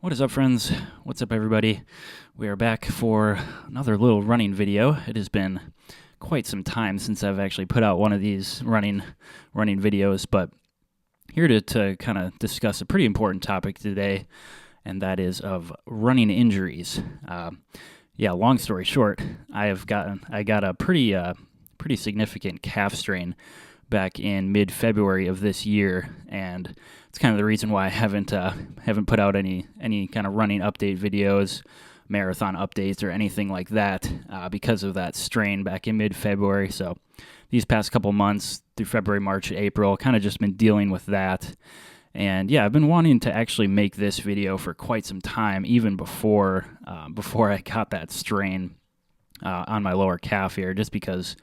What is up, friends? What's up, everybody? We are back for another little running video. It has been quite some time since I've actually put out one of these running videos, but here to kind of discuss a pretty important topic today, and that is of running injuries. Long story short, I got a pretty significant calf strain back in mid-February of this year, and it's kind of the reason why I haven't put out any kind of running update videos, marathon updates, or anything like that because of that strain back in mid-February. So these past couple months, through February, March, April, kind of just been dealing with that. And yeah, I've been wanting to actually make this video for quite some time, even before I got that strain on my lower calf here, just because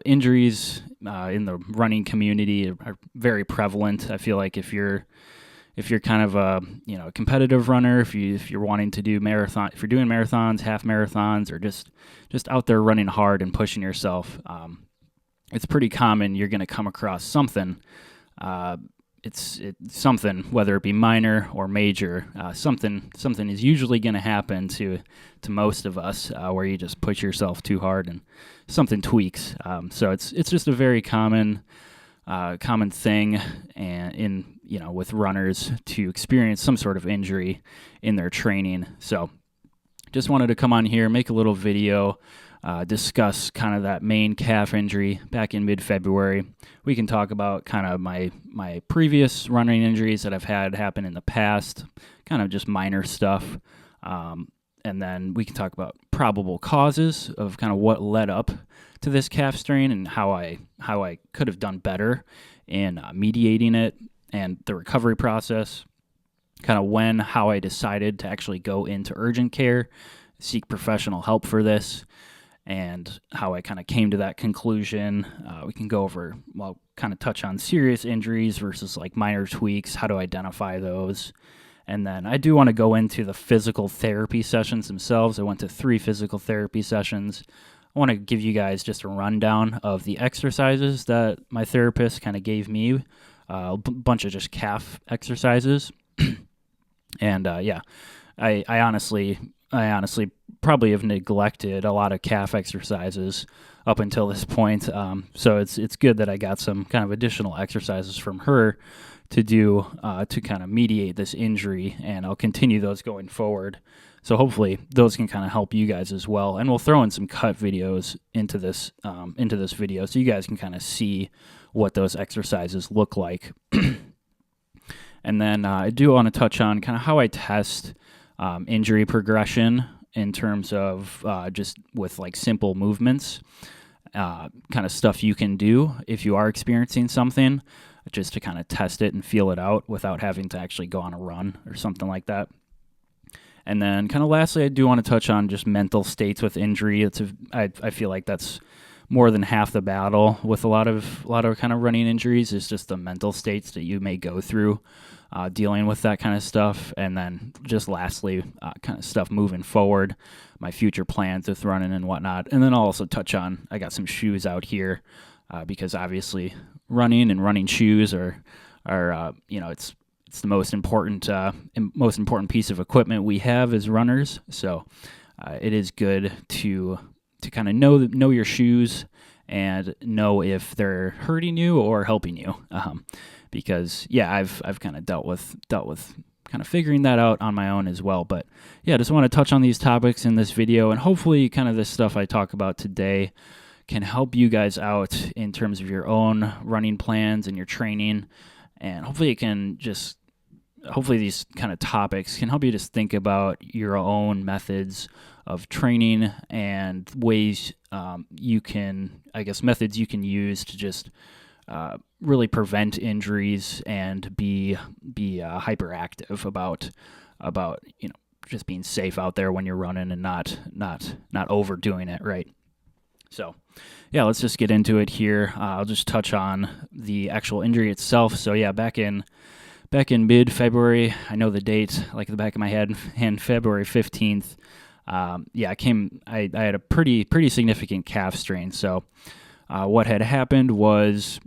injuries in the running community are very prevalent. I feel like if you're kind of a competitive runner, if you're wanting to do if you're doing marathons, half marathons, or just out there running hard and pushing yourself, it's pretty common you're going to come across something. It's something, whether it be minor or major. Something is usually going to happen to most of us where you just push yourself too hard and something tweaks. So it's just a very common thing, and with runners to experience some sort of injury in their training. So just wanted to come on here, make a little video. Discuss kind of that main calf injury back in mid-February. We can talk about kind of my previous running injuries that I've had happen in the past, kind of just minor stuff. And then we can talk about probable causes of kind of what led up to this calf strain and how I could have done better in mediating it and the recovery process, kind of how I decided to actually go into urgent care, seek professional help for this, and how I kind of came to that conclusion. We can go over, kind of touch on serious injuries versus like minor tweaks, how to identify those. And then I do want to go into the physical therapy sessions themselves. I went to 3 physical therapy sessions. I want to give you guys just a rundown of the exercises that my therapist kind of gave me, a bunch of just calf exercises. And I honestly probably have neglected a lot of calf exercises up until this point. So it's good that I got some kind of additional exercises from her to do to kind of mediate this injury, and I'll continue those going forward. So hopefully those can kind of help you guys as well. And we'll throw in some cut videos into this video so you guys can kind of see what those exercises look like. And then I do want to touch on kind of how I test injury progression in terms of just with like simple movements, kind of stuff you can do if you are experiencing something, just to kind of test it and feel it out without having to actually go on a run or something like that. And then kind of lastly, I do want to touch on just mental states with injury. I feel like that's more than half the battle with a lot of kind of running injuries, is just the mental states that you may go through dealing with that kind of stuff. And then just lastly, kind of stuff moving forward, my future plans with running and whatnot. And then I'll also touch on, I got some shoes out here because obviously running shoes are it's the most important piece of equipment we have as runners. So it is good to kind of know your shoes and know if they're hurting you or helping you. Because I've kind of dealt with kind of figuring that out on my own as well. But yeah, I just want to touch on these topics in this video, and hopefully kind of this stuff I talk about today can help you guys out in terms of your own running plans and your training. And hopefully these kind of topics can help you just think about your own methods of training and ways methods you can use to just really prevent injuries and be hyperactive about just being safe out there when you're running and not overdoing it, right? So yeah, let's just get into it here. I'll just touch on the actual injury itself. So yeah, back in mid-February, I know the date like the back of my head, and February 15th, I had a pretty significant calf strain. So what had happened was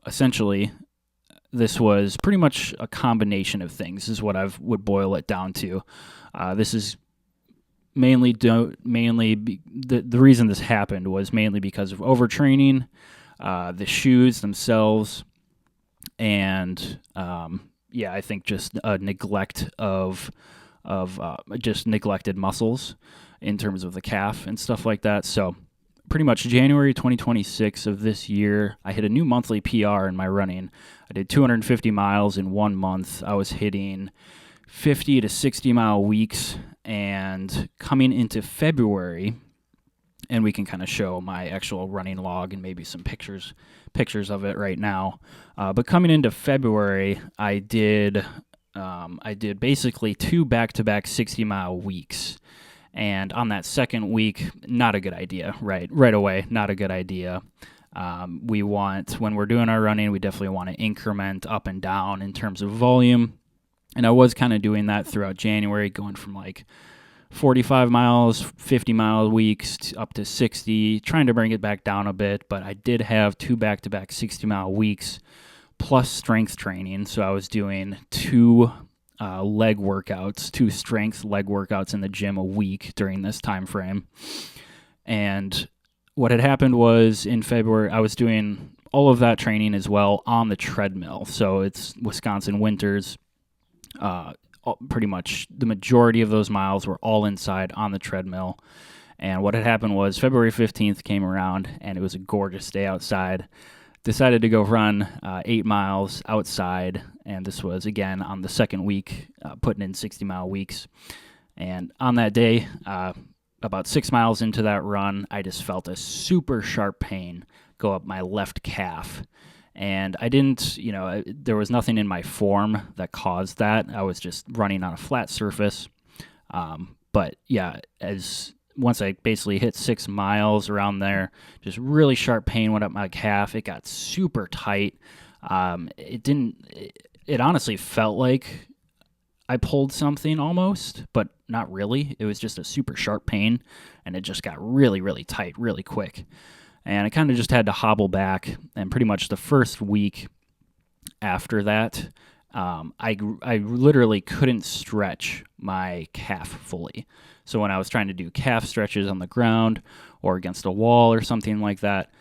essentially this was pretty much a combination of things is what I would boil it down to. This is the reason this happened was mainly because of overtraining, the shoes themselves, and I think just a neglect of just neglected muscles in terms of the calf and stuff like that. So pretty much January 2026 of this year, I hit a new monthly PR in my running. I did 250 miles in 1 month. I was hitting 50 to 60 mile weeks, and coming into February, and we can kind of show my actual running log and maybe some pictures of it right now. But coming into February, I did basically 2 back-to-back 60-mile weeks. And on that second week, not a good idea, right away, not a good idea. When we're doing our running, we definitely want to increment up and down in terms of volume. And I was kind of doing that throughout January, going from like 45 miles, 50 mile weeks up to 60, trying to bring it back down a bit. But I did have 2 back-to-back 60-mile weeks plus strength training. So I was doing 2 leg workouts, 2 strength leg workouts in the gym a week during this time frame. And what had happened was in February, I was doing all of that training as well on the treadmill. So it's Wisconsin winters. Pretty much the majority of those miles were all inside on the treadmill. And what had happened was February 15th came around, and it was a gorgeous day outside. Decided to go run 8 miles outside, and this was, again, on the second week, putting in 60-mile weeks. And on that day, about 6 miles into that run, I just felt a super sharp pain go up my left calf. And I didn't, there was nothing in my form that caused that. I was just running on a flat surface. But yeah, once I basically hit 6 miles around there, just really sharp pain went up my calf. It got super tight. It honestly felt like I pulled something almost, but not really. It was just a super sharp pain, and it just got really, really tight really quick. And I kind of just had to hobble back, and pretty much the first week after that, I literally couldn't stretch my calf fully. So when I was trying to do calf stretches on the ground or against a wall or something like that,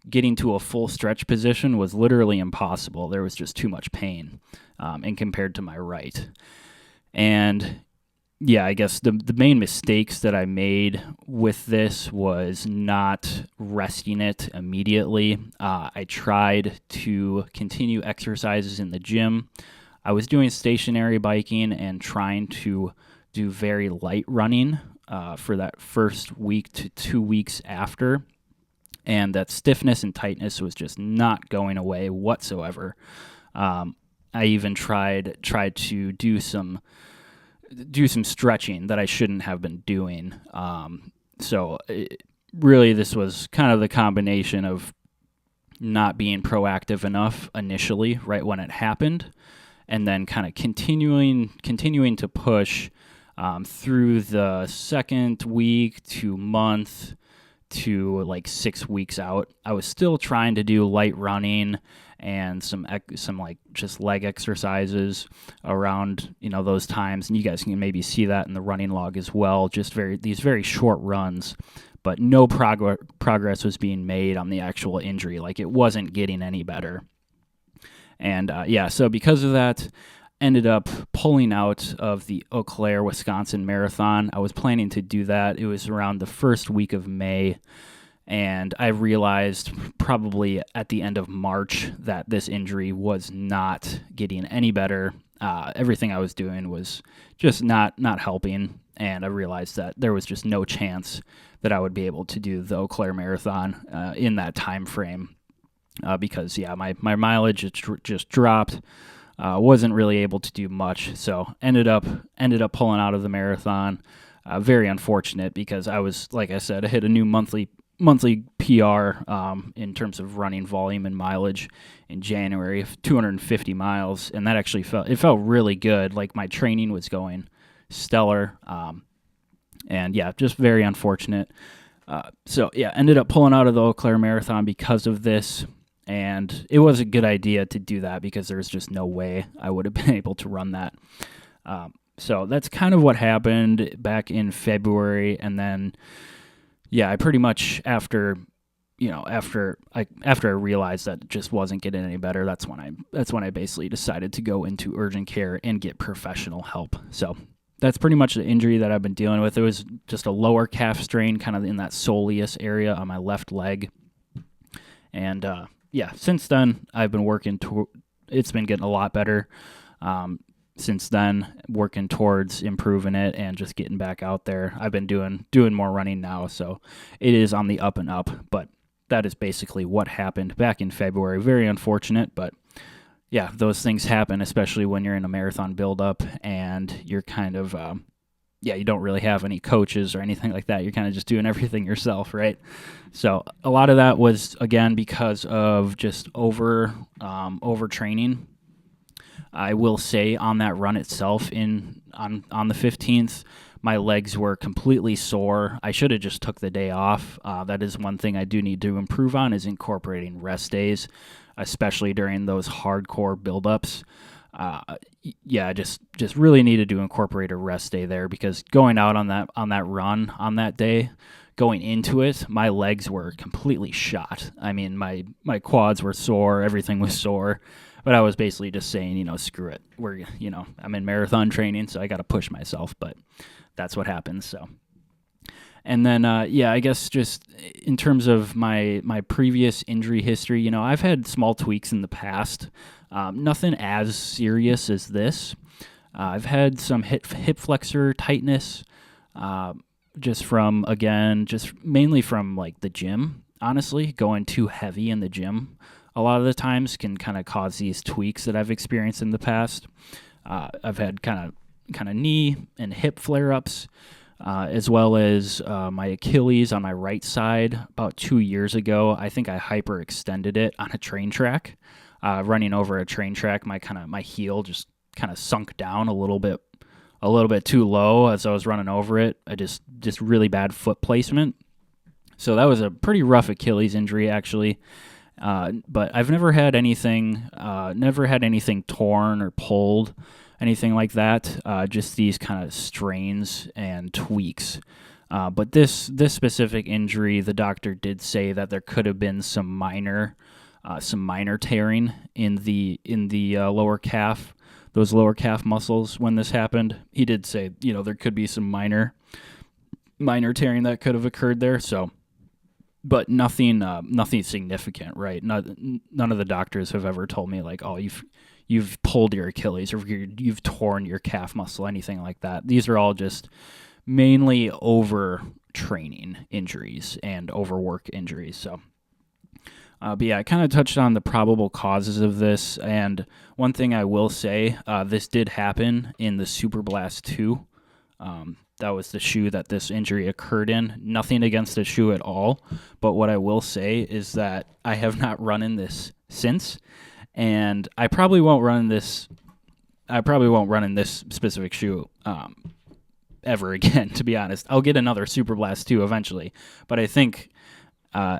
getting to a full stretch position was literally impossible. There was just too much pain, and compared to my right. And yeah, I guess the main mistakes that I made with this was not resting it immediately. I tried to continue exercises in the gym. I was doing stationary biking and trying to do very light running for that first week to 2 weeks after. And that stiffness and tightness was just not going away whatsoever. I even tried to do some stretching that I shouldn't have been doing. Really, this was kind of the combination of not being proactive enough initially, right when it happened, and then kind of continuing to push through the second week to month to like 6 weeks out. I was still trying to do light running and some like just leg exercises around those times, and you guys can maybe see that in the running log as well. Just these very short runs, but no progress was being made on the actual injury. Like, it wasn't getting any better. And so because of that, ended up pulling out of the Eau Claire, Wisconsin marathon. I was planning to do that. It was around the first week of May. And I realized probably at the end of March that this injury was not getting any better. Everything I was doing was just not helping. And I realized that there was just no chance that I would be able to do the Eau Claire marathon in that time frame. Because my mileage just dropped. Wasn't really able to do much. So ended up pulling out of the marathon. Very unfortunate, because I was, like I said, I hit a new monthly PR in terms of running volume and mileage in January of 250 miles, and that actually felt really good. Like, my training was going stellar, and yeah, just very unfortunate. Ended up pulling out of the Eau Claire marathon because of this. And it was a good idea to do that because there's just no way I would have been able to run that. So that's kind of what happened back in February. And then, yeah, I pretty much after I realized that it just wasn't getting any better, that's when I basically decided to go into urgent care and get professional help. So that's pretty much the injury that I've been dealing with. It was just a lower calf strain, kind of in that soleus area on my left leg. And since then I've been working. It's been getting a lot better. Since then, working towards improving it and just getting back out there. I've been doing more running now, so it is on the up and up. But that is basically what happened back in February. Very unfortunate, but yeah, those things happen, especially when you're in a marathon buildup and you're kind of, you don't really have any coaches or anything like that. You're kind of just doing everything yourself, right? So a lot of that was, again, because of just overtraining. I will say on that run itself on the 15th, my legs were completely sore. I should have just took the day off. That is one thing I do need to improve on, is incorporating rest days, especially during those hardcore buildups. Just really needed to incorporate a rest day there, because going out on that run on that day, going into it, my legs were completely shot. I mean, my quads were sore, everything was sore. But I was basically just saying, screw it. I'm in marathon training, so I got to push myself. But that's what happens. So, and then, I guess just in terms of my previous injury history, I've had small tweaks in the past. Nothing as serious as this. I've had some hip flexor tightness, just mainly from like the gym. Honestly, going too heavy in the gym a lot of the times can kind of cause these tweaks that I've experienced in the past. I've had kind of knee and hip flare-ups, as well as my Achilles on my right side. About 2 years ago, I think I hyperextended it on a train track. Running over a train track, my heel just kind of sunk down a little bit too low as I was running over it. I just really bad foot placement. So that was a pretty rough Achilles injury, actually. But I've never had anything torn or pulled, anything like that. Just these kind of strains and tweaks. But this specific injury, the doctor did say that there could have been some minor tearing in the lower calf, those lower calf muscles when this happened. He did say, there could be some minor tearing that could have occurred there. So. But nothing significant, right? None of the doctors have ever told me like, oh, you've pulled your Achilles or you've torn your calf muscle, anything like that. These are all just mainly overtraining injuries and overwork injuries. So, I kind of touched on the probable causes of this, and one thing I will say, this did happen in the Superblast 2. That was the shoe that this injury occurred in. Nothing against the shoe at all, but what I will say is that I have not run in this since, and I probably won't run in this specific shoe ever again, to be honest. I'll get another Superblast 2 eventually, but I think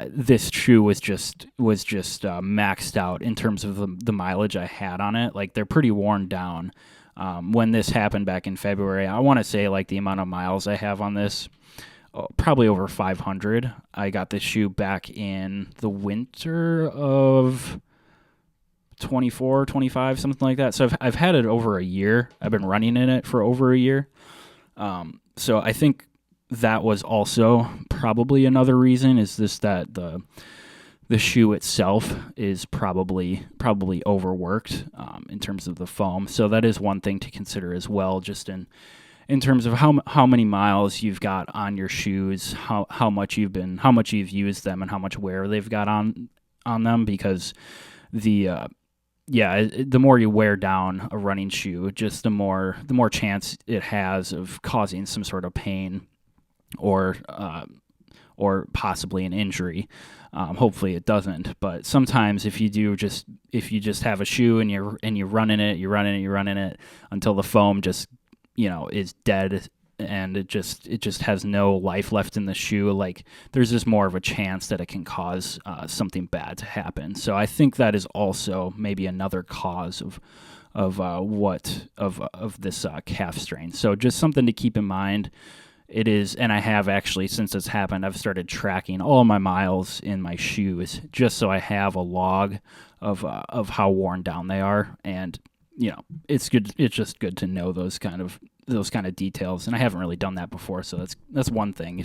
this shoe was just maxed out in terms of the mileage I had on it. Like, they're pretty worn down. When this happened back in February, I want to say like the amount of miles I have on this, probably over 500. I got this shoe back in the winter of 24, 25, something like that. So I've had it over a year. I've been running in it for over a year. So I think that was also probably another reason, is this that the shoe itself is probably overworked in terms of the foam. So that is one thing to consider as well, just in terms of how many miles you've got on your shoes, how much you've used them, and how much wear they've got on them, because the more you wear down a running shoe, just the more chance it has of causing some sort of pain or possibly an injury. Hopefully it doesn't, but sometimes if you just have a shoe and you run in it until the foam just is dead and it just has no life left in the shoe, like there's just more of a chance that it can cause something bad to happen. So I think that is also maybe another cause of this calf strain. So just something to keep in mind. It is, and I have actually, since it's happened, I've started tracking all my miles in my shoes just so I have a log of how worn down they are. And it's good. It's just good to know those kind of details. And I haven't really done that before, so that's one thing.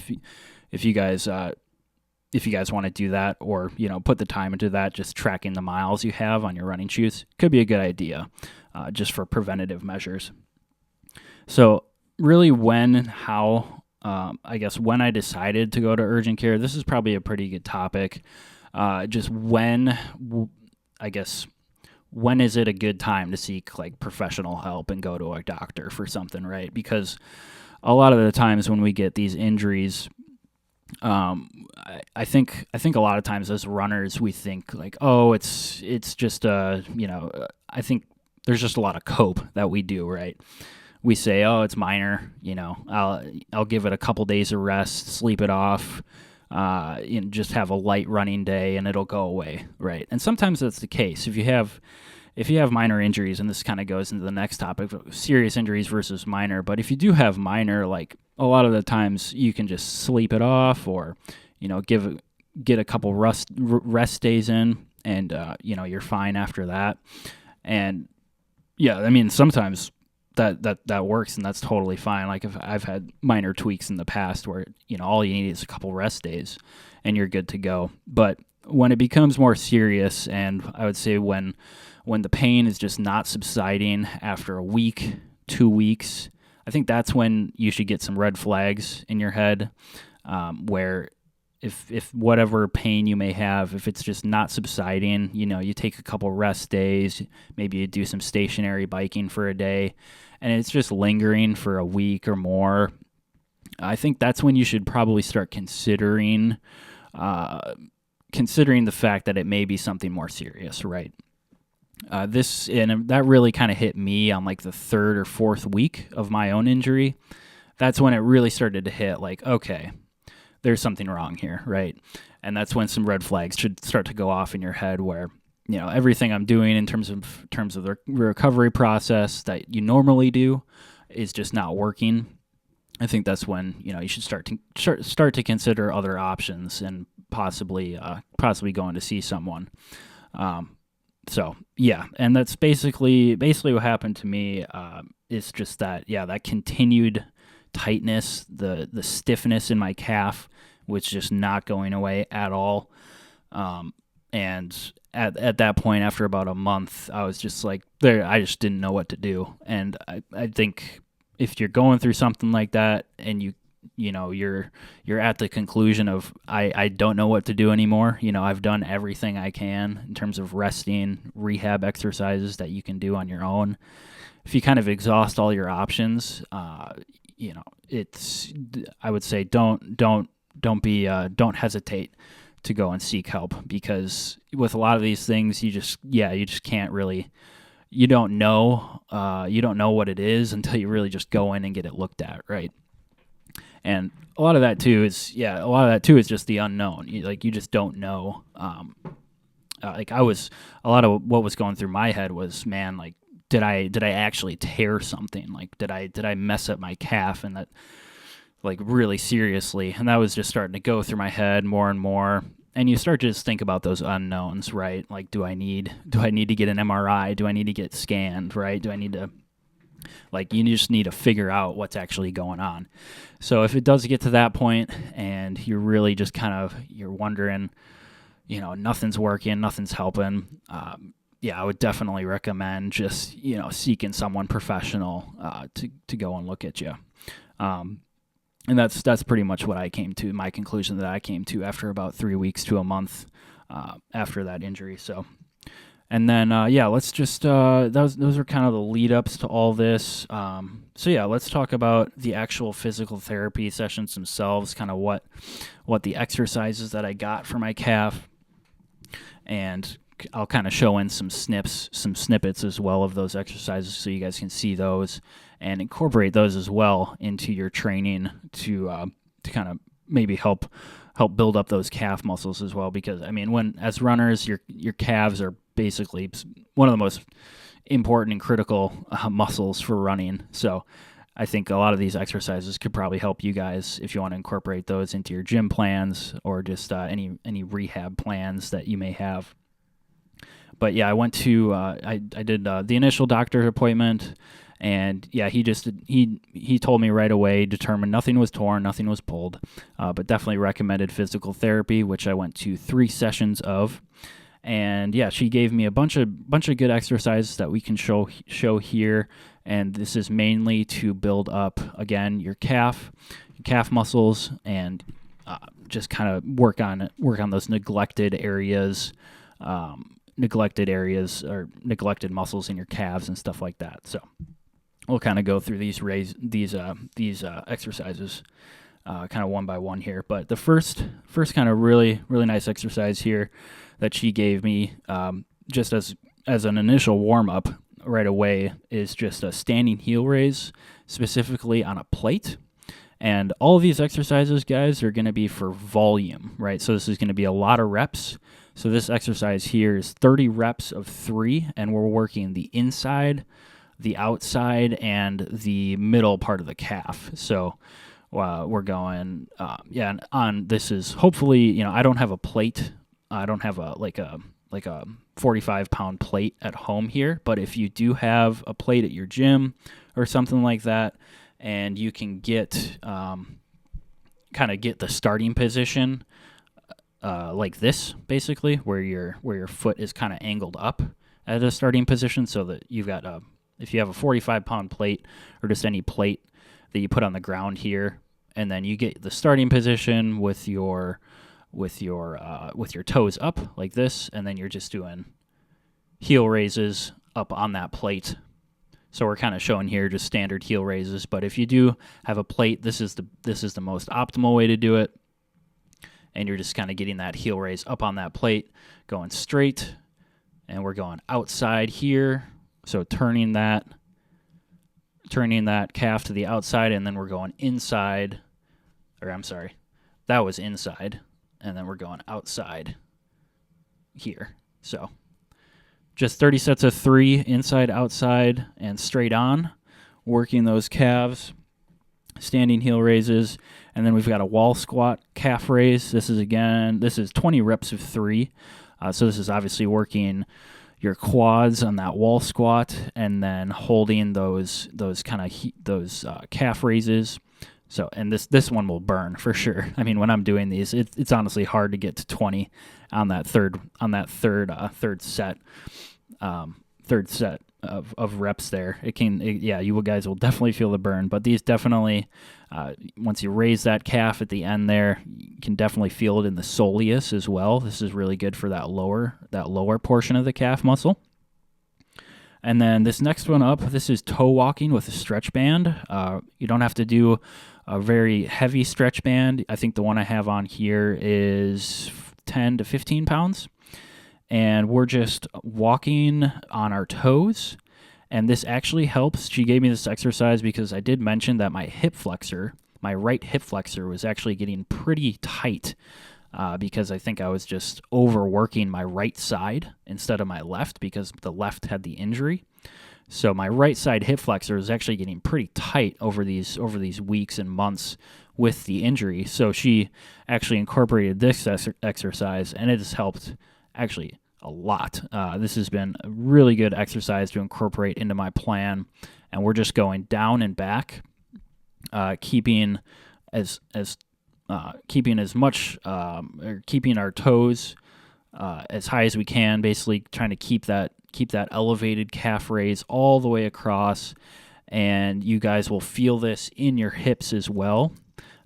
If you guys want to do that, or put the time into that, just tracking the miles you have on your running shoes could be a good idea, just for preventative measures. So really, I guess when I decided to go to urgent care, this is probably a pretty good topic. Just when is it a good time to seek like professional help and go to a doctor for something, right? Because a lot of the times when we get these injuries, I think a lot of times as runners we think like, oh, it's just I think there's just a lot of cope that we do, right? We say, oh, it's minor, I'll give it a couple days of rest, sleep it off, and just have a light running day and it'll go away, right? And sometimes that's the case. If you have minor injuries, and this kind of goes into the next topic, serious injuries versus minor, but if you do have minor, like a lot of the times you can just sleep it off, or get a couple rest days in, and you're fine after that. And yeah, I mean, sometimes that works, and that's totally fine. Like if I've had minor tweaks in the past where all you need is a couple rest days and you're good to go. But when it becomes more serious, and I would say when the pain is just not subsiding after a week, 2 weeks, I think that's when you should get some red flags in your head, where if whatever pain you may have, if it's just not subsiding, you take a couple rest days, maybe you do some stationary biking for a day, and it's just lingering for a week or more, I think that's when you should probably start considering the fact that it may be something more serious, right? That really kind of hit me on like the third or fourth week of my own injury. That's when it really started to hit, like, okay, there's something wrong here, right? And that's when some red flags should start to go off in your head, where everything I'm doing in terms of the recovery process that you normally do is just not working. I think that's when you should start to consider other options, and possibly going to see someone. So yeah, and that's basically what happened to me. Is just that continued tightness, the stiffness in my calf was just not going away at all. And at that point, after about a month, I was just like, I just didn't know what to do. And I think if you're going through something like that, and you're at the conclusion of I don't know what to do anymore. I've done everything I can in terms of resting, rehab exercises that you can do on your own. If you kind of exhaust all your options, I would say don't hesitate to go and seek help, because with a lot of these things, you just can't really, you don't know what it is until you really just go in and get it looked at, right? And a lot of that too is just the unknown. You just don't know. A lot of what was going through my head was, man, like, did I actually tear something? Like, did I mess up my calf? And that, like, really seriously. And that was just starting to go through my head more and more. And you start to just think about those unknowns, right? Like, do I need to get an MRI? Do I need to get scanned, right? Do I need to, like, you just need to figure out what's actually going on. So if it does get to that point and you're really just you're wondering, nothing's working, nothing's helping, I would definitely recommend just, seeking someone professional to go and look at you. And that's pretty much what I came to, my conclusion that I came to after about 3 weeks to a month after that injury. So, and then, let's just, those are kind of the lead ups to all this. Let's talk about the actual physical therapy sessions themselves, kind of what the exercises that I got for my calf, and I'll kind of show in some snippets as well of those exercises so you guys can see those and incorporate those as well into your training to kind of maybe help build up those calf muscles as well. Because I mean, when as runners, your calves are basically one of the most important and critical muscles for running. So I think a lot of these exercises could probably help you guys if you want to incorporate those into your gym plans or just any rehab plans that you may have. But yeah, I went to I did the initial doctor appointment, and yeah, he told me right away, determined nothing was torn, nothing was pulled, but definitely recommended physical therapy, which I went to 3 sessions of. And yeah, she gave me a bunch of good exercises that we can show here, and this is mainly to build up again your calf muscles and just kind of work on those neglected areas or neglected muscles in your calves and stuff like that. So we'll kind of go through these exercises kind of one by one here. But the first kind of really nice exercise here that she gave me just as an initial warm-up right away is just a standing heel raise, specifically on a plate. And all of these exercises, guys, are going to be for volume, right? So this is going to be a lot of reps. So this exercise here is 30 reps of 3, and we're working the inside, the outside, and the middle part of the calf. So we're going, on this is hopefully, I don't have a plate. I don't have a 45-pound plate at home here, but if you do have a plate at your gym or something like that, and you can get the starting position like this, basically, where your foot is kind of angled up at a starting position, so that you've got if you have a 45-pound plate or just any plate that you put on the ground here, and then you get the starting position with your toes up like this, and then you're just doing heel raises up on that plate. So we're kind of showing here just standard heel raises, but if you do have a plate, this is the most optimal way to do it. And you're just kind of getting that heel raise up on that plate, going straight, and we're going outside here. So turning that calf to the outside, and then we're going inside, that was inside, and then we're going outside here. So just 30 sets of 3, inside, outside, and straight on, working those calves, standing heel raises, and then we've got a wall squat calf raise. This is 20 reps of 3. So this is obviously working your quads on that wall squat, and then holding those calf raises. So, and this one will burn for sure. I mean, when I'm doing these, it's honestly hard to get to 20 on that third set of reps there. You guys will definitely feel the burn, but these definitely, once you raise that calf at the end there, you can definitely feel it in the soleus as well. This is really good for that lower portion of the calf muscle. And then this next one up, this is toe walking with a stretch band. You don't have to do a very heavy stretch band. I think the one I have on here is 10 to 15 pounds. And we're just walking on our toes. And this actually helps. She gave me this exercise because I did mention that my right hip flexor was actually getting pretty tight because I think I was just overworking my right side instead of my left because the left had the injury. So my right side hip flexor is actually getting pretty tight over these weeks and months with the injury. So she actually incorporated this exercise, and it has helped actually a lot. This has been a really good exercise to incorporate into my plan, and we're just going down and back, keeping as much or keeping our toes as high as we can, basically trying to keep that elevated calf raise all the way across, and you guys will feel this in your hips as well.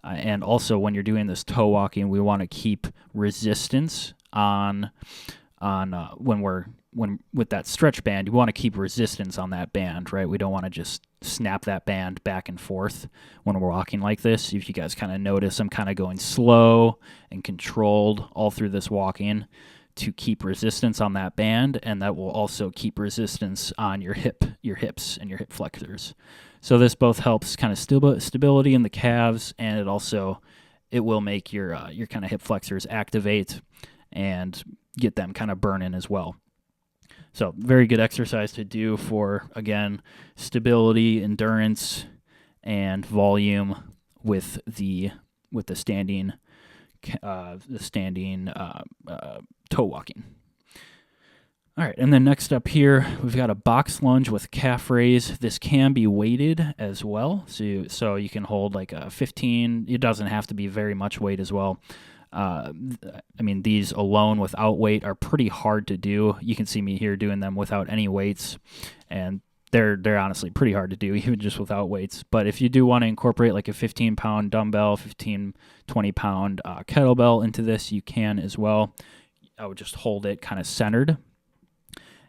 And also when you're doing this toe walking, we want to keep resistance on when with that stretch band. You want to keep resistance on that band, right? We don't want to just snap that band back and forth when we're walking like this. If you guys kind of notice, I'm kind of going slow and controlled all through this walking to keep resistance on that band, and that will also keep resistance on your hips and your hip flexors. So this both helps kind of stability in the calves, and it will make your kind of hip flexors activate and get them kind of burning as well. So very good exercise to do for, again, stability, endurance, and volume with the standing toe walking. All right, and then next up here, we've got a box lunge with calf raise. This can be weighted as well, so you can hold like a 15. It doesn't have to be very much weight as well. I mean, these alone without weight are pretty hard to do. You can see me here doing them without any weights, and they're honestly pretty hard to do, even just without weights. But if you do want to incorporate like a 15-pound dumbbell, 20-pound kettlebell into this, you can as well. I would just hold it kind of centered.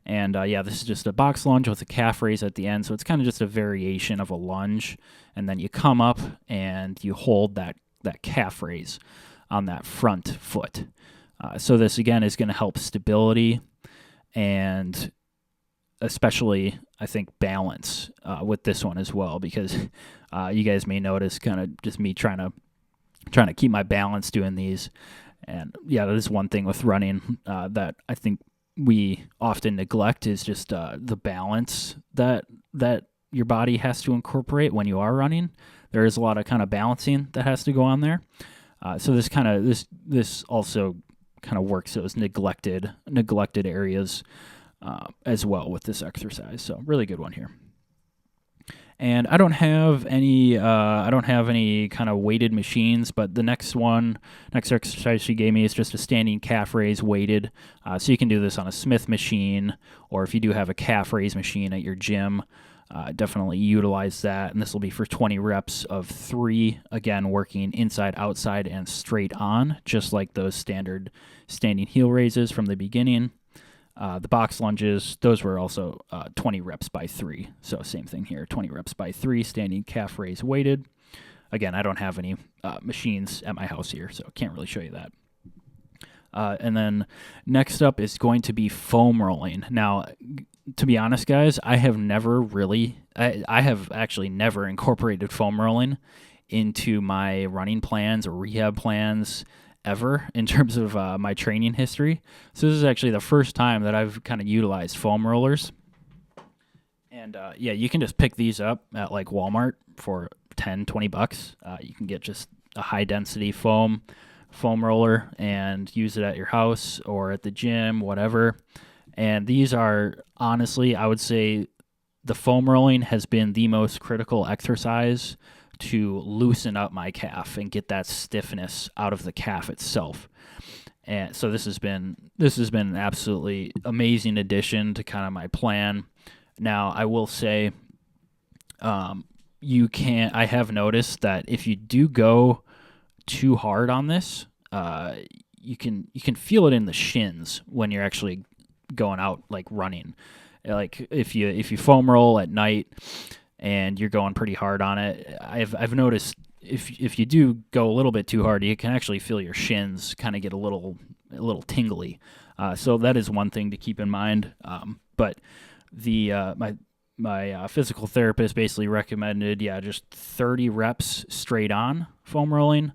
And this is just a box lunge with a calf raise at the end. So it's kind of just a variation of a lunge. And then you come up and you hold that calf raise on that front foot. So this, again, is going to help stability and especially, I think, balance with this one as well, because you guys may notice kind of just me trying to keep my balance doing these. And yeah, that is one thing with running that I think we often neglect, is just the balance that your body has to incorporate when you are running. There is a lot of kind of balancing that has to go on there. So this also kind of works those neglected areas as well with this exercise. So really good one here. And I don't have any kind of weighted machines, but the next exercise she gave me is just a standing calf raise weighted. So you can do this on a Smith machine, or if you do have a calf raise machine at your gym, definitely utilize that. And this will be for 20 reps of 3, again, working inside, outside, and straight on, just like those standard standing heel raises from the beginning. The box lunges, those were also 20 reps by 3. So same thing here, 20 reps by 3, standing calf raise weighted. Again, I don't have any machines at my house here, so can't really show you that. And then next up is going to be foam rolling. Now, to be honest, guys, I have actually never incorporated foam rolling into my running plans or rehab plans ever in terms of my training history. So this is actually the first time that I've kind of utilized foam rollers. And you can just pick these up at like Walmart for $10-20. You can get just a high density foam roller and use it at your house or at the gym, whatever. And these are, honestly, I would say the foam rolling has been the most critical exercise to loosen up my calf and get that stiffness out of the calf itself. And so this has been an absolutely amazing addition to kind of my plan. Now, I will say, I have noticed that if you do go too hard on this, you can feel it in the shins when you're actually going out like running. Like if you foam roll at night and you're going pretty hard on it, I've noticed if you do go a little bit too hard, you can actually feel your shins kind of get a little tingly. So that is one thing to keep in mind. But my physical therapist basically recommended just 30 reps straight on foam rolling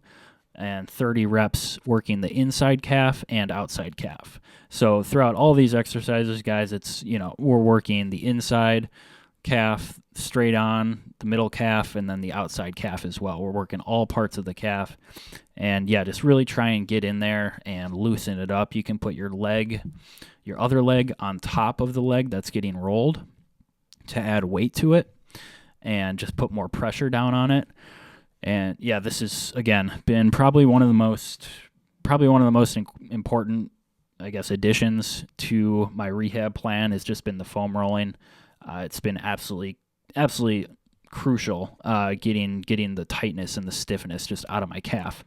and 30 reps working the inside calf and outside calf. So throughout all these exercises, guys, it's we're working the inside calf straight on, the middle calf, and then the outside calf as well. We're working all parts of the calf. And just really try and get in there and loosen it up. You can put your other leg on top of the leg that's getting rolled to add weight to it and just put more pressure down on it. And this has, again, been probably one of the most important, I guess, additions to my rehab plan has just been the foam rolling. It's been absolutely crucial getting the tightness and the stiffness just out of my calf.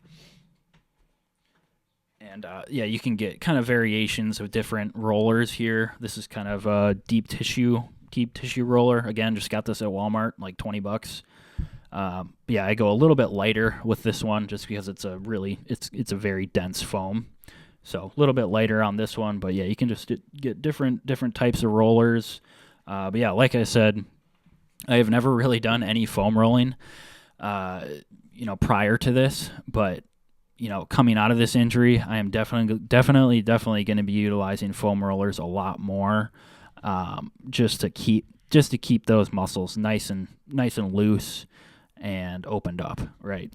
And you can get kind of variations of different rollers here. This is kind of a deep tissue roller. Again, just got this at Walmart, like $20. I go a little bit lighter with this one just because it's a very dense foam. So a little bit lighter on this one, but yeah, you can just get different types of rollers. But yeah, like I said, I have never really done any foam rolling, prior to this, but coming out of this injury, I am definitely going to be utilizing foam rollers a lot more, just to keep those muscles nice and loose and opened up, right?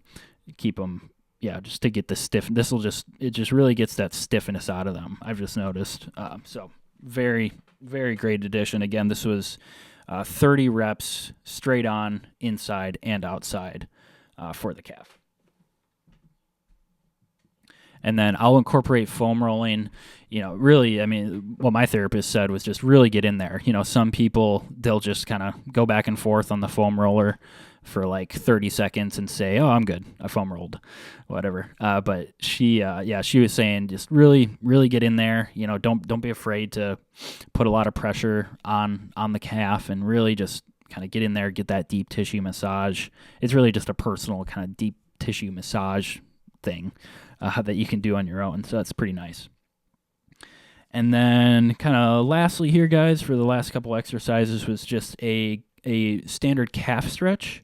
Keep them, just to get the stiff. It just really gets that stiffness out of them, I've just noticed. So very, very great addition. Again, this was 30 reps straight on, inside and outside, for the calf. And then I'll incorporate foam rolling. Really, I mean, what my therapist said was just really get in there. Some people, they'll just kind of go back and forth on the foam roller for like 30 seconds and say, "Oh, I'm good. I foam rolled," whatever. But she was saying just really, really get in there. Don't be afraid to put a lot of pressure on the calf and really just kind of get in there, get that deep tissue massage. It's really just a personal kind of deep tissue massage thing that you can do on your own. So that's pretty nice. And then kind of lastly here, guys, for the last couple exercises was just a standard calf stretch.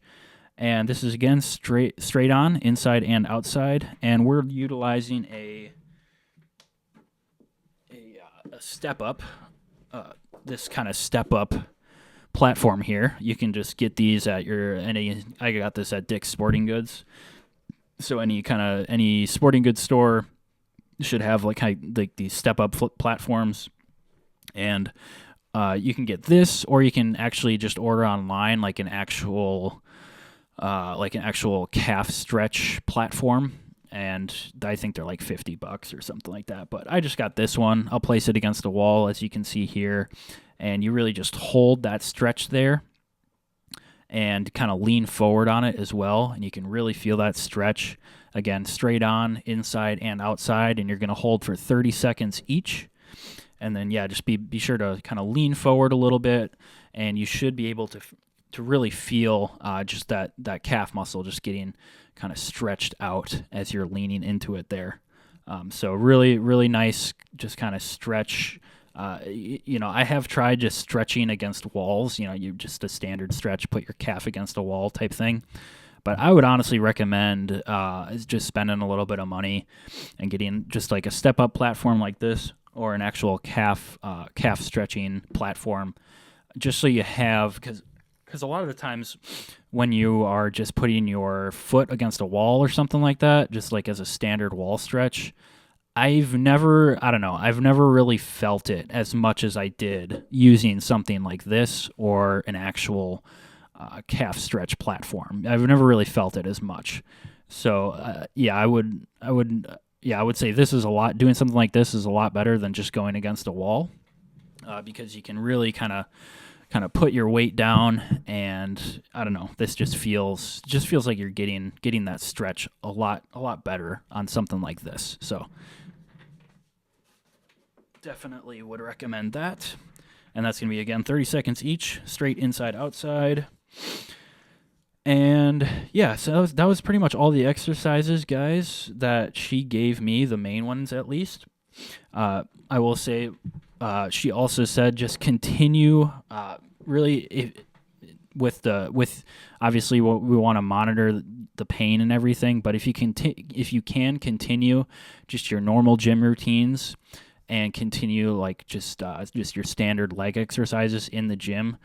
And this is, again, straight on, inside and outside. And we're utilizing a step up, this kind of step up platform here. You can just get these at I got this at Dick's Sporting Goods. So any sporting goods store should have like these step up platforms, and you can get this, or you can actually just order online like an actual calf stretch platform, and I think they're like $50 or something like that. But I just got this one. I'll place it against the wall, as you can see here, and you really just hold that stretch there and kind of lean forward on it as well, and you can really feel that stretch. Again, straight on, inside and outside, and you're going to hold for 30 seconds each. And then, just be sure to kind of lean forward a little bit, and you should be able to really feel just that calf muscle just getting kind of stretched out as you're leaning into it there. So really, really nice, just kind of stretch. I have tried just stretching against walls, you just a standard stretch, put your calf against a wall type thing. But I would honestly recommend just spending a little bit of money and getting just like a step up platform like this, or an actual calf stretching platform, just so you have, because a lot of the times when you are just putting your foot against a wall or something like that, just like as a standard wall stretch, I've never really felt it as much as I did using something like this or an actual calf stretch platform. I've never really felt it as much. So I would say this is doing something like this is a lot better than just going against a wall, because you can really kind of put your weight down, and I don't know, this just feels like you're getting that stretch a lot better on something like this. So definitely would recommend that. And that's going to be, again, 30 seconds each, straight inside, outside. And so that was pretty much all the exercises, guys, that she gave me, the main ones at least. I will say she also said just continue really with obviously what we want to monitor the pain and everything, but if you can continue just your normal gym routines and continue like just your standard leg exercises in the gym,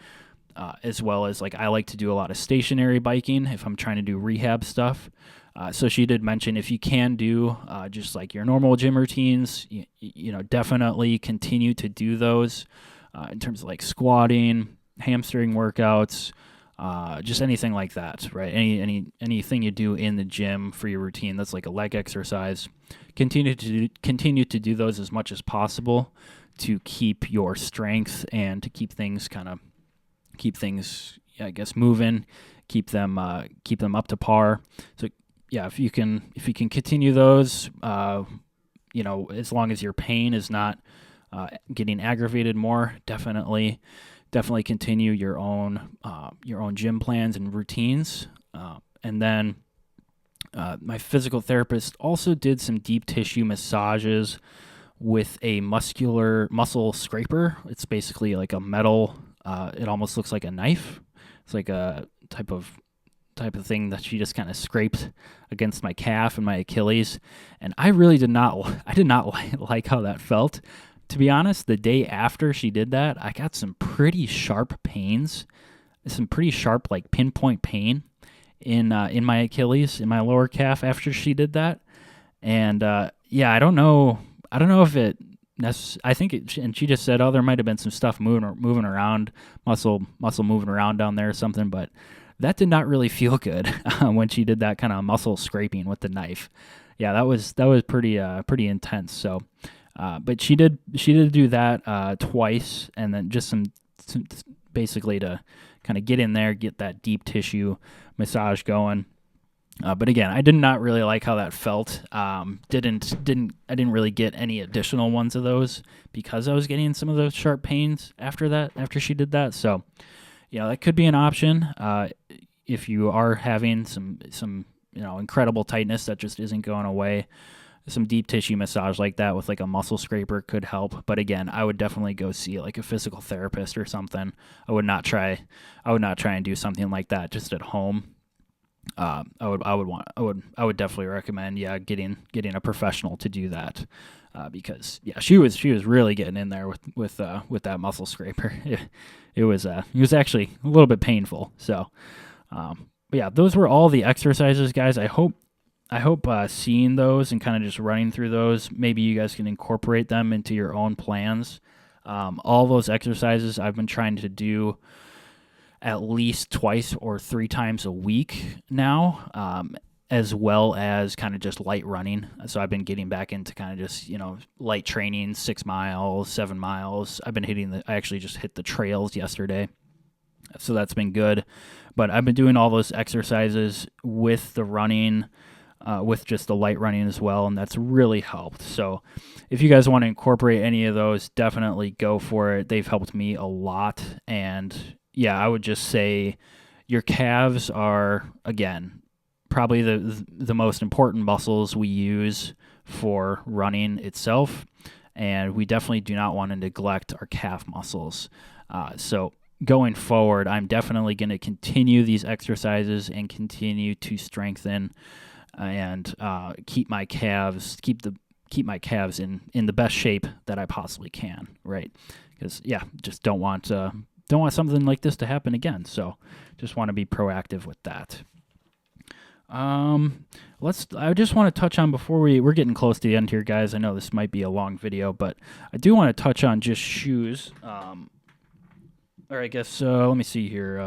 as well as like I like to do a lot of stationary biking if I'm trying to do rehab stuff. So she did mention if you can do just like your normal gym routines, definitely continue to do those in terms of like squatting, hamstring workouts, just anything like that, right? Anything you do in the gym for your routine that's like a leg exercise, continue to do those as much as possible to keep your strength and to keep things I guess moving, keep them up to par. So if you can continue those, as long as your pain is not getting aggravated more, definitely continue your own gym plans and routines. And then my physical therapist also did some deep tissue massages with a muscle scraper. It's basically like a metal. It almost looks like a knife. It's like a type of thing that she just kind of scraped against my calf and my Achilles, and I really did not like how that felt. To be honest, the day after she did that, I got some pretty sharp pains, some pretty sharp like pinpoint pain in my Achilles, in my lower calf after she did that, and yeah, I don't know if it. I think it, and she just said, oh, there might have been some stuff moving around, muscle moving around down there or something, but that did not really feel good when she did that kind of muscle scraping with the knife. Yeah, that was pretty intense. So, but she did do that twice, and then just some basically to kind of get in there, get that deep tissue massage going. But again, I did not really like how that felt. I didn't really get any additional ones of those because I was getting some of those sharp pains after she did that. So, that could be an option if you are having some incredible tightness that just isn't going away. Some deep tissue massage like that with like a muscle scraper could help. But again, I would definitely go see like a physical therapist or something. I would not try and do something like that just at home. I would definitely recommend getting a professional to do that because she was really getting in there with that muscle scraper. It was actually a little bit painful. So but yeah, those were all the exercises, guys. I hope seeing those and kind of just running through those, maybe you guys can incorporate them into your own plans. All those exercises I've been trying to do at least twice or 3 times a week now, as well as kind of just light running. So I've been getting back into kind of just, light training, 6 miles, 7 miles. I've been I actually just hit the trails yesterday. So that's been good. But I've been doing all those exercises with the running, with just the light running as well, and that's really helped. So if you guys want to incorporate any of those, definitely go for it. They've helped me a lot, and I would just say your calves are, again, probably the most important muscles we use for running itself, and we definitely do not want to neglect our calf muscles. So going forward, I'm definitely going to continue these exercises and continue to strengthen and keep my calves in the best shape that I possibly can, right? Because just don't want something like this to happen again. So just want to be proactive with that. I just want to touch on before we're getting close to the end here, guys. I know this might be a long video, but I do want to touch on just shoes. Or I guess, let me see here.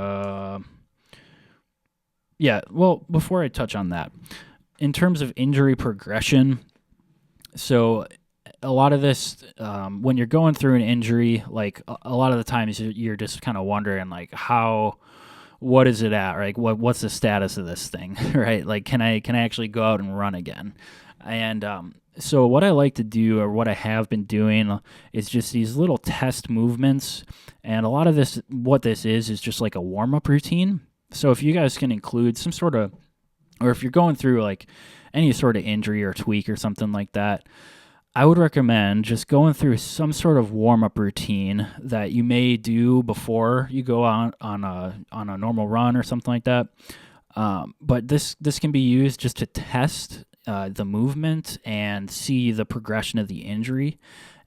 Well, before I touch on that, in terms of injury progression, so a lot of this, when you're going through an injury, like a lot of the times you're just kind of wondering, like, what is it at? Like, what's the status of this thing, right? Like, can I actually go out and run again? And so what I like to do, or what I have been doing, is just these little test movements. And a lot of this, what this is just like a warm-up routine. So if you guys can include some sort of, or if you're going through like any sort of injury or tweak or something like that, I would recommend just going through some sort of warm-up routine that you may do before you go on a normal run or something like that. But this can be used just to test the movement and see the progression of the injury.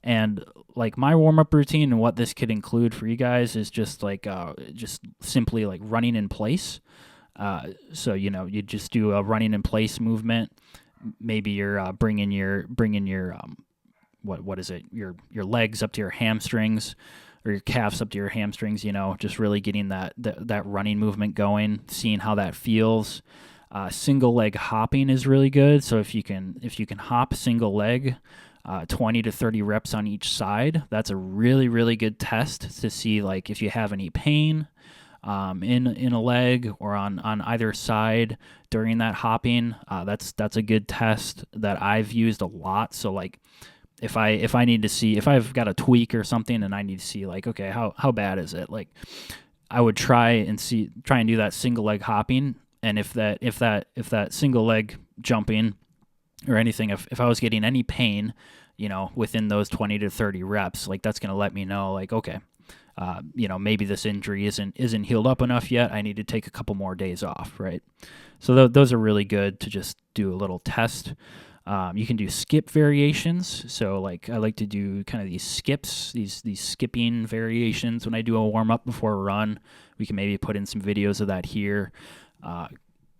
And like my warm-up routine and what this could include for you guys is just like just simply like running in place. So you just do a running in place movement. Maybe you're bringing your what is it, your legs up to your hamstrings, or your calves up to your hamstrings. Just really getting that running movement going, seeing how that feels. Single leg hopping is really good. So if you can hop single leg, 20 to 30 reps on each side, that's a really, really good test to see like if you have any pain in a leg or on either side during that hopping. That's a good test that I've used a lot. So like if I need to see if I've got a tweak or something and I need to see like, okay, how bad is it? Like I would try and do that single leg hopping. And if that single leg jumping or anything, if I was getting any pain, within those 20 to 30 reps, like that's going to let me know, like, okay, maybe this injury isn't healed up enough yet. I need to take a couple more days off, right? So those are really good to just do a little test. You can do skip variations. So like I like to do kind of these skips, these skipping variations when I do a warm up before a run. We can maybe put in some videos of that here. I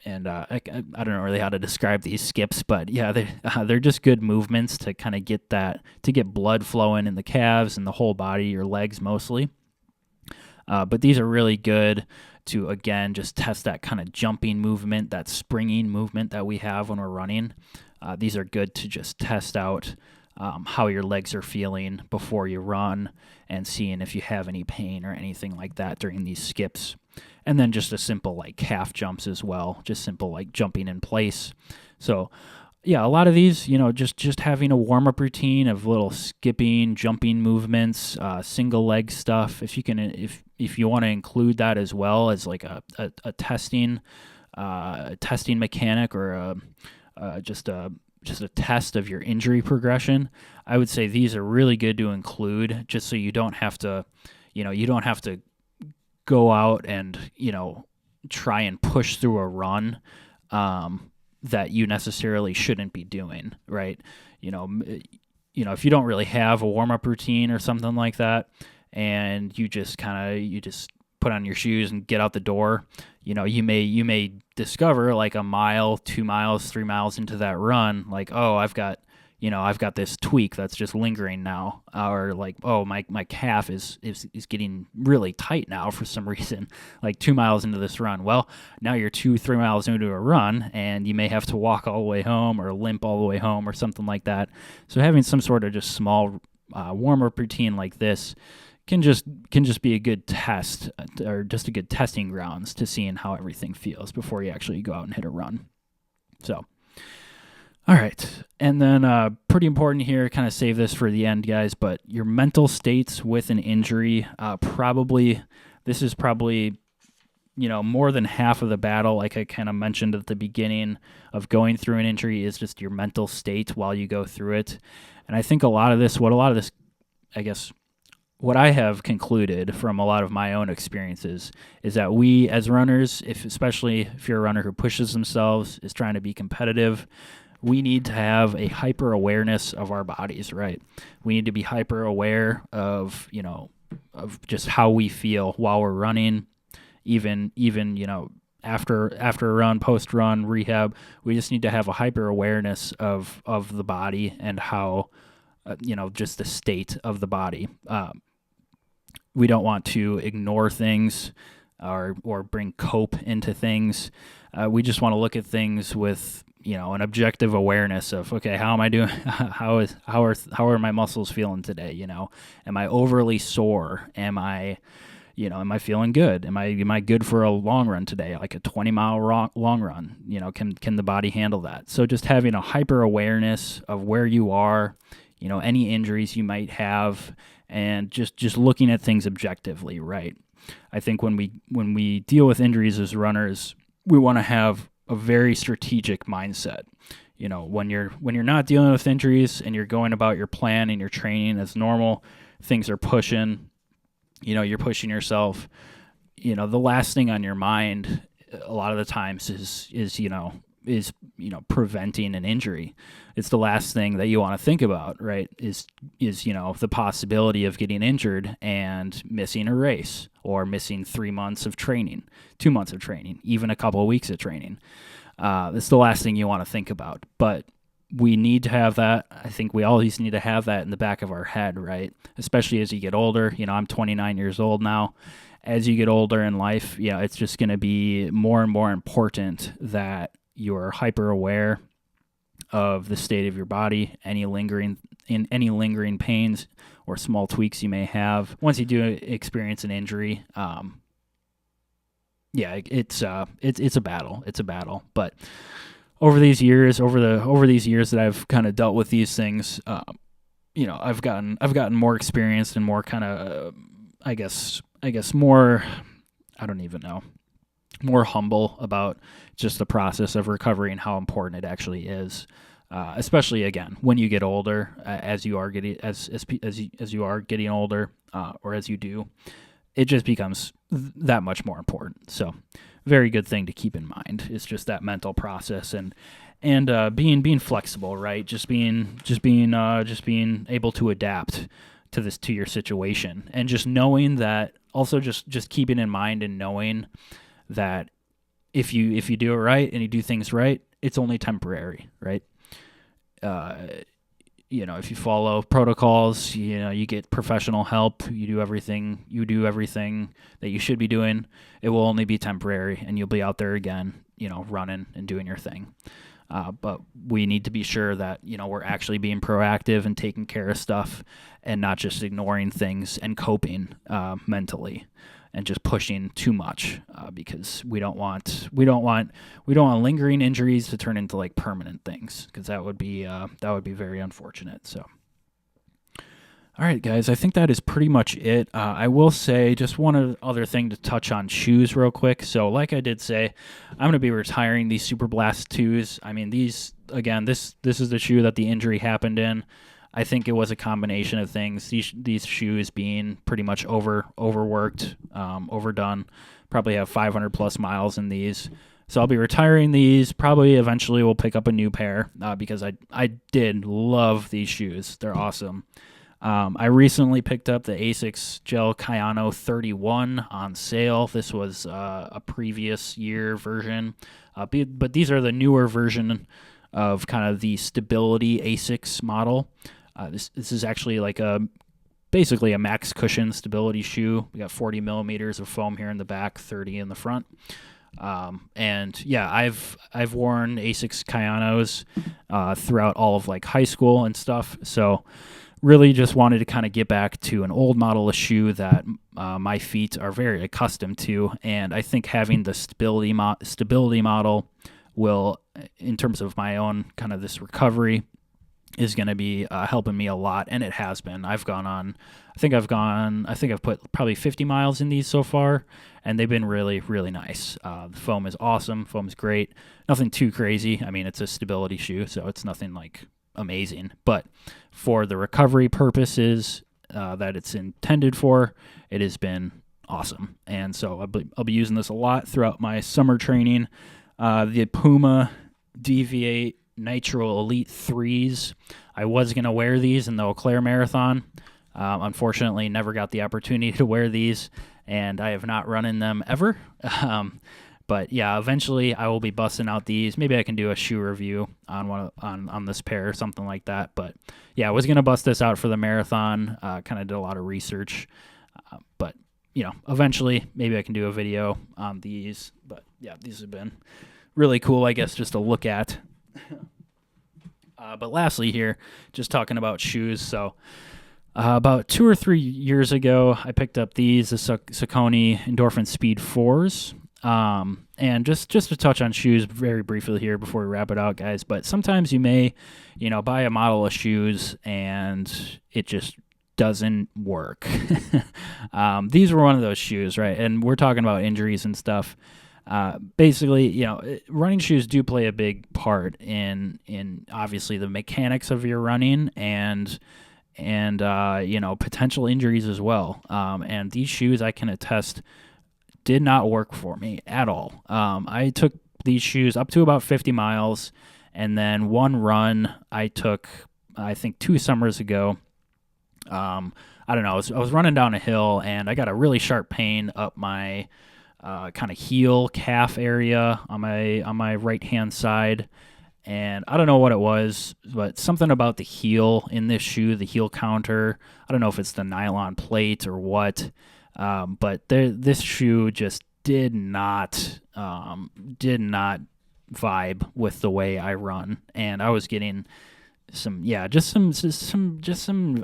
don't know really how to describe these skips, but yeah, they're just good movements to kind of get blood flowing in the calves and the whole body, your legs mostly. But these are really good to, again, just test that kind of jumping movement, that springing movement that we have when we're running. These are good to just test out how your legs are feeling before you run and seeing if you have any pain or anything like that during these skips. And then just a simple like calf jumps as well, just simple like jumping in place. So yeah, a lot of these, just having a warm-up routine of little skipping, jumping movements, single leg stuff. If you want to include that as well as like a testing mechanic or just a test of your injury progression, I would say these are really good to include, just so you don't have to go out and try and push through a run that you necessarily shouldn't be doing, right? If you don't really have a warm-up routine or something like that, and you just put on your shoes and get out the door, you may discover like a mile, 2 miles, 3 miles into that run, like, oh, I've got this tweak that's just lingering now, or like, oh, my calf is getting really tight now for some reason, like 2 miles into this run. Well, now you're 2-3 miles into a run, and you may have to walk all the way home or limp all the way home or something like that. So having some sort of just small warm-up routine like this can just be a good test, or just a good testing grounds to seeing how everything feels before you actually go out and hit a run. So, all right. And then pretty important here, kind of save this for the end, guys, but your mental states with an injury, this is probably more than half of the battle. Like I kind of mentioned at the beginning of going through an injury, is just your mental state while you go through it. And I think what I have concluded from a lot of my own experiences is that we as runners, especially if you're a runner who pushes themselves, is trying to be competitive, we need to have a hyper awareness of our bodies, right? We need to be hyper aware of just how we feel while we're running, even after a run, post run, rehab. We just need to have a hyper awareness of the body and how just the state of the body. We don't want to ignore things or bring cope into things. We just want to look at things with an objective awareness of, okay, how am I doing? How are my muscles feeling today? Am I overly sore? Am I feeling good? Am I good for a long run today, like a 20-mile long run? Can the body handle that? So just having a hyper awareness of where you are, any injuries you might have, and just looking at things objectively, right? I think when we deal with injuries as runners, we want to have a very strategic mindset. When you're not dealing with injuries and you're going about your plan and your training as normal, things are pushing, you're pushing yourself. The last thing on your mind a lot of the times is preventing an injury. It's the last thing that you want to think about, right? Is the possibility of getting injured and missing a race, or missing 3 months of training, 2 months of training, even a couple of weeks of training. It's the last thing you want to think about. But we need to have that. I think we always need to have that in the back of our head, right? Especially as you get older. I'm 29 years old now. As you get older in life, it's just going to be more and more important that you're hyper aware of the state of your body, any lingering pains or small tweaks you may have. Once you do experience an injury, it's a battle. It's a battle. But over these years that I've kind of dealt with these things, I've gotten more experienced and more kind of, I guess more, I don't even know, more humble about just the process of recovery and how important it actually is. especially again when you get older, as you are getting as you are getting older, or as you do, it just becomes that much more important. So, very good thing to keep in mind is just that mental process and being flexible, right? Just being able to adapt to your situation, and just knowing that. Also, just keeping in mind and knowing that if you do it right and you do things right, it's only temporary, right? If you follow protocols, you get professional help, you do everything that you should be doing, it will only be temporary, and you'll be out there again, running and doing your thing. But we need to be sure that, we're actually being proactive and taking care of stuff and not just ignoring things and coping mentally and just pushing too much, because we don't want lingering injuries to turn into like permanent things, because that would be very unfortunate. So, all right, guys, I think that is pretty much it. I will say just one other thing to touch on shoes real quick. So, like I did say, I'm going to be retiring these Superblast 2s. I mean, these, again, this is the shoe that the injury happened in. I think it was a combination of things. These shoes being pretty much overworked, overdone. Probably have 500 plus miles in these. So I'll be retiring these. Probably eventually we'll pick up a new pair, because I did love these shoes. They're awesome. I recently picked up the Asics Gel Kayano 31 on sale. This was a previous year version, but these are the newer version of kind of the Stability Asics model. This is actually like basically a max cushion stability shoe. We got 40 millimeters of foam here in the back, 30 in the front. And yeah, I've worn Asics Kayanos throughout all of like high school and stuff. So really just wanted to kind of get back to an old model of shoe that my feet are very accustomed to, and I think having the stability model will, in terms of my own kind of this recovery, is going to be helping me a lot, and it has been. I think I've put probably 50 miles in these so far, and they've been really, really nice. The foam is awesome. Foam is great. Nothing too crazy. I mean, it's a stability shoe, so it's nothing like amazing, but for the recovery purposes that it's intended for, it has been awesome. And so I'll be using this a lot throughout my summer training. The Puma Deviate Nitro Elite 3s, I was going to wear these in the Eau Claire Marathon. Unfortunately, never got the opportunity to wear these, and I have not run in them ever. But yeah, eventually I will be busting out these. Maybe I can do a shoe review on this pair or something like that. But yeah, I was going to bust this out for the marathon. Kind of did a lot of research. But, eventually maybe I can do a video on these. But yeah, these have been really cool, I guess, just to look at. But lastly here, just talking about shoes. So about 2 or 3 years ago, I picked up the Saucony Endorphin Speed 4s. And just to touch on shoes very briefly here before we wrap it out, guys, but sometimes you may, buy a model of shoes and it just doesn't work. These were one of those shoes, right? And we're talking about injuries and stuff. Basically, running shoes do play a big part in obviously the mechanics of your running and potential injuries as well. And these shoes, I can attest, did not work for me at all. I took these shoes up to about 50 miles, and then one run I took, I think 2 summers ago. I don't know. I was running down a hill, and I got a really sharp pain up my kind of heel calf area on my right hand side, and I don't know what it was, but something about the heel in this shoe, the heel counter. I don't know if it's the nylon plate or what. But this shoe just did not vibe with the way I run, and I was getting some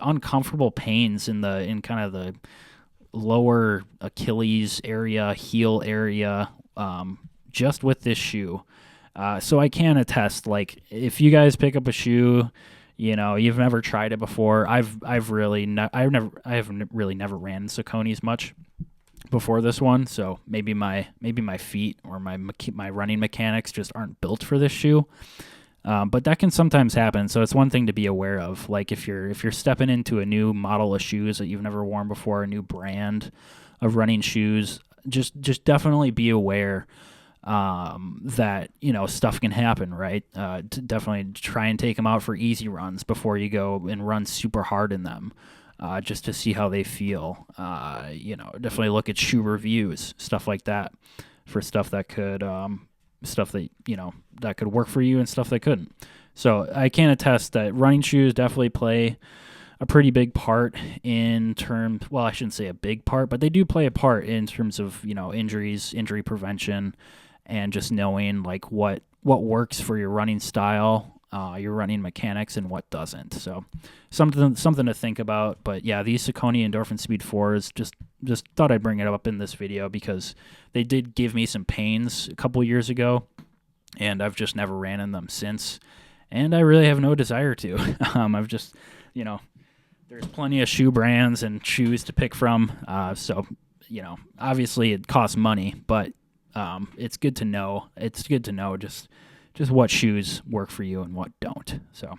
uncomfortable pains in kind of the lower Achilles area, heel area, just with this shoe. So I can attest, like, if you guys pick up a shoe, you've never tried it before. I haven't really never ran Sauconys much before this one, so maybe my feet or my running mechanics just aren't built for this shoe. But that can sometimes happen, so it's one thing to be aware of. Like if you're stepping into a new model of shoes that you've never worn before, a new brand of running shoes, just definitely be aware that stuff can happen, right? Definitely try and take them out for easy runs before you go and run super hard in them, just to see how they feel. Definitely look at shoe reviews, stuff like that, for stuff that could that could work for you and stuff that couldn't. So I can attest that running shoes definitely play a pretty big part in terms, well, I shouldn't say a big part, but they do play a part in terms of, injuries, injury prevention, and just knowing like what works for your running style, your running mechanics, and what doesn't. So something to think about. But yeah, these Saucony Endorphin Speed 4s, just thought I'd bring it up in this video because they did give me some pains a couple years ago, and I've just never ran in them since, and I really have no desire to. I've just, there's plenty of shoe brands and shoes to pick from, so obviously it costs money, but it's good to know. It's good to know just what shoes work for you and what don't. So,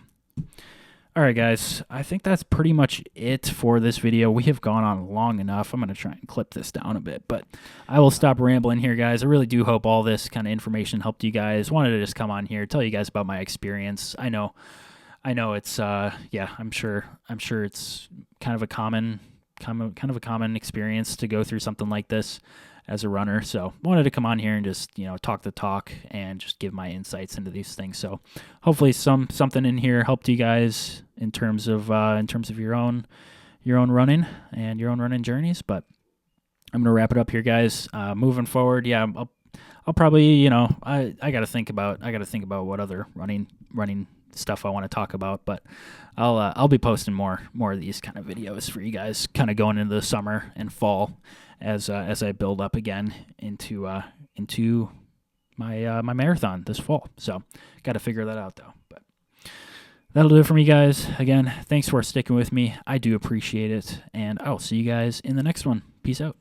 all right, guys, I think that's pretty much it for this video. We have gone on long enough. I'm going to try and clip this down a bit, but I will stop rambling here, guys. I really do hope all this kind of information helped you guys. Wanted to just come on here, tell you guys about my experience. I know it's I'm sure it's kind of a common experience to go through something like this as a runner. So wanted to come on here and just, talk the talk and just give my insights into these things. So hopefully something in here helped you guys in terms of your own running and your own running journeys. But I'm going to wrap it up here, guys. Moving forward, yeah, I'll probably, I got to think about what other running stuff I want to talk about, but I'll be posting more of these kind of videos for you guys, kind of going into the summer and fall as I build up again into my marathon this fall. So got to figure that out though. But that'll do it for me, guys. Again, thanks for sticking with me. I do appreciate it, and I'll see you guys in the next one. Peace out.